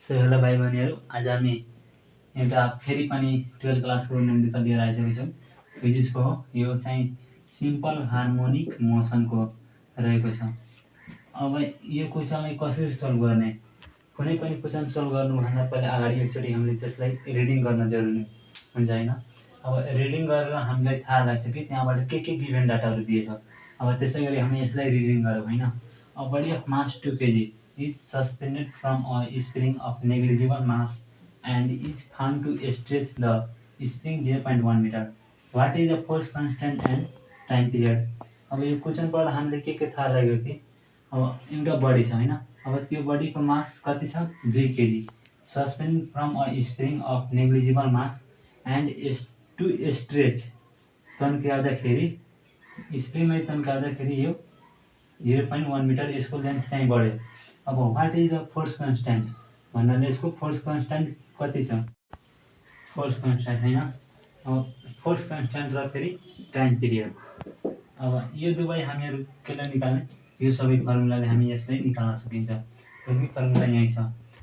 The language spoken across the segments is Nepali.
सो हेलो भाइ बहिनीहरू, आज हामी एउटा फेरि पनि 12 क्लासको निम्ति लिएर आइसकेको छौँ। फिजिक्सको हो। यो चाहिँ सिम्पल हार्मोनिक मोसनको रहेको छ। अब यो क्वेसनलाई कसरी सल्भ गर्ने, कुनै पनि क्वेसन सल्भ गर्नुभन्दा पहिला अगाडि एकचोटि हामीले त्यसलाई रिडिङ गर्न जरुरी हुन्छ हैन। अब रिडिङ गरेर हामीलाई थाहा लाग्छ कि त्यहाँबाट के गिभन डाटाहरू दिएछ। अब त्यसै गरी हामी यसलाई रिडिङ गरौँ हैन। A body of mass 2 kg is suspended from a spring of negligible mass and is found to stretch the spring 0.1 meter. What is the force constant and time period? अब यो क्वेसन पढ्दा हामीले के थाहा लाग्यो कि अब एउटा बडी छ हैन। अब त्यो बडीको मास कति छ 2 kg, suspend from a spring of negligible mass and to stretch तन्काउँदाखेरि स्प्रिङलाई तन्काउँदाखेरि यो 0.1 मिटर यसको लेन्थ चाहिँ बढ्यो। अब what is the force constant भन्नाले यसको फोर्स कन्स्ट्यान्ट कति छ, फोर्स कन्स्ट्यान्ट हैन। अब फोर्स कन्स्ट्यान्ट र फेरि टाइम पिरियड। अब यो दुवै हामीहरू केलाई निकाल्ने, यो सबै फर्मुलाले हामी यसलाई निकाल्न सकिन्छ। यो फर्मुला यही छ।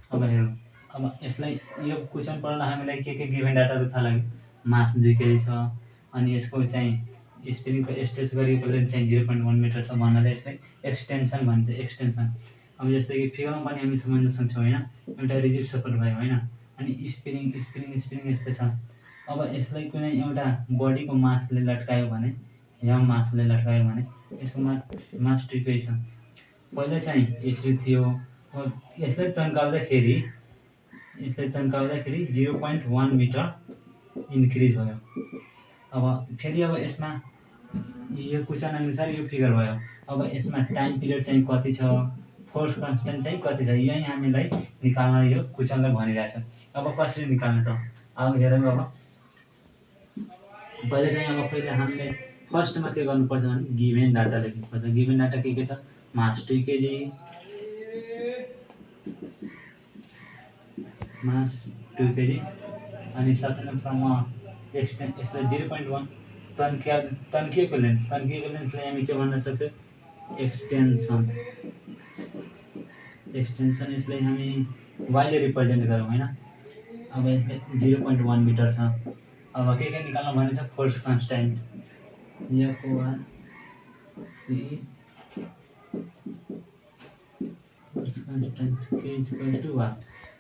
अब हेरौँ, अब यसलाई यो क्वेसन पढ्दा हामीलाई के गिभन डाटाहरू थाहा लाग्यो। मास 2 kg छ, अनि यसको चाहिँ स्प्रिङको स्ट्रेच गरेको लेन्थ चाहिँ 0.1 मिटर छ भन्नाले यसलाई एक्सटेन्सन भन्छ, एक्सटेन्सन। अब जस्तै कि फिगरमा पनि हामी सम्झन सक्छौँ हैन। एउटा रिजिड सपोर्ट भयो हैन, अनि स्प्रिङ यस्तो छ। अब यसलाई कुनै एउटा बडीको मासले लट्कायो भने, यम मासले लट्कायो भने यसको मास 2 kg छ। पहिला चाहिँ यसरी थियो। अब यसलाई तन्काउँदाखेरि 0.1 मिटर इन्क्रिज भयो। अब फेरि अब यसमा यो क्वेसन अनुसार यो फिगर भयो। अब यसमा टाइम पिरियड चाहिँ कति छ, फोर्स कन्स्ट्यान्ट चाहिँ कति छ, यही हामीलाई निकाल्न यो क्वेसनले भनिरहेछ। अब कसरी निकाल्ने त, अब हेरौँ। अब पहिला हामीले फर्स्टमा के गर्नुपर्छ भने गिभन डाटा लेख्नुपर्छ। गिभन डाटा के छ, मास 2 kg, अनि सस्पेन्ड फ्रम एक्सटेन्ट यसलाई 0.1 तन्किएको लेन्थलाई हामी के भन्न सक्छौँ, एक्सटेन्सन। यसलाई हामी वाइले रिप्रेजेन्ट गरौँ हैन। अब यसले 0.1 मिटर छ। अब के निकाल्नु भनेछ, फोर्स कन्स्ट्यान्ट फोर्स कन्स्ट्यान्ट के इक्वल टु 1।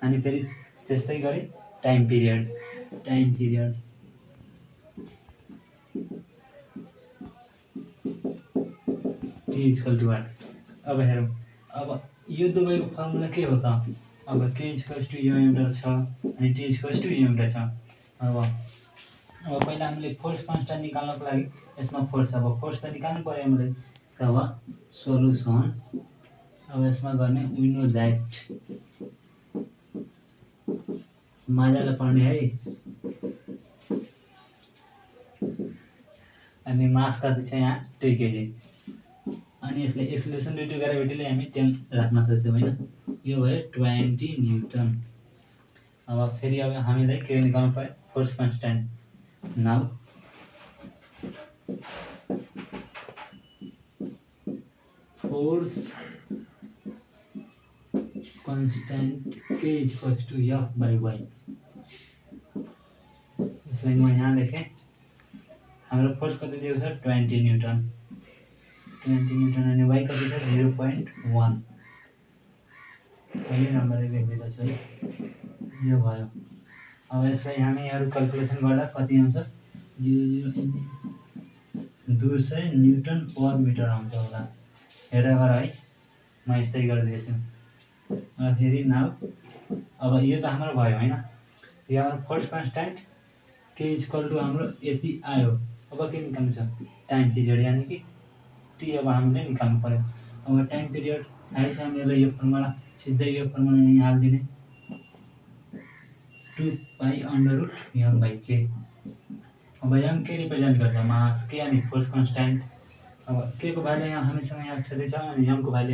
अनि फेरि त्यस्तै गरी time period T equal to 1। अब हेरौँ, अब यो दुवैको फर्मुला के हो त, अब K इक्वल टु यो एउटा छ अनि T इक्वल टु यो एउटा छ। अब पहिला हामीले फोर्स कन्स्ट्यान्ट निकाल्नको लागि यसमा फोर्स, अब फोर्स त निकाल्नु पर्यो हामीले। अब सोलुसन, अब यसमा गर्ने वी नो दैट, मजाले पढ्ने है। अनि मास कति छ यहाँ 2 kg, अनि यसले एक्सेलरेसन ड्यू टु ग्राभिटीले हामी 10 राख्न सक्छौँ हैन। यो भयो 20 न्युटन। अब फेरि अब हामीलाई के निकाल्नु पर्यो, force constant. Now force constant K equal to F/Y। यसलाई म यहाँ लेखेँ। हाम्रो फोर्स कति दिएको छ 20 न्युटन, अनि y कति छ 0.1। यही नम्बरले लेखिदिएको छु है, यो भयो। अब यसलाई हामीहरू क्याल्कुलेसन गर्दा कति आउँछ, 200 न्युटन पर मिटर आउँछ होला। हेरेर गर है, म यस्तै गरिदिएछु। अब फेरि नाउ, अब यो त हाम्रो भयो हैन। यो हाम्रो force constant K equal to हाम्रो यति आयो। अब के निकाल्नु छ, टाइम पिरियड यानि कि T अब हामीले निकाल्नु पर्यो। अब टाइम पिरियड थाहै छ हामीलाई, यो फर्मुला सिधै यो फर्मुला यहाँ हाल्दिने 2π/m/k। अब m के रिप्रेजेन्ट गर्छ, मास, के अनि फोर्स कन्स्ट्यान्ट। अब के को भ्यालु यहाँ हामीसँग यहाँ छँदैछ, अनि m को भ्यालु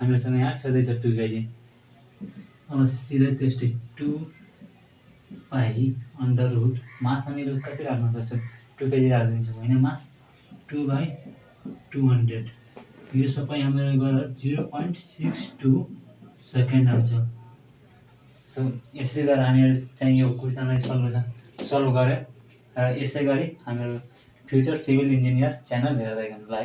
हामीसँग यहाँ छँदैछ 2 kg। अब सिधै त्यस्तै 2π/, मास हामीले कति राख्न सक्छौँ, 2 kg राखिदिन्छौँ होइन। मास 2/200। यो सबै हाम्रो गरेर 0.62 सेकेन्ड आउँछ। सो यसले गर्दा हामीहरू चाहिँ यो क्वेसनलाई सल्भ गऱ्यो र यसै गरी हामीहरू फ्युचर सिभिल इन्जिनियर च्यानल हेर्दै गर्नुलाई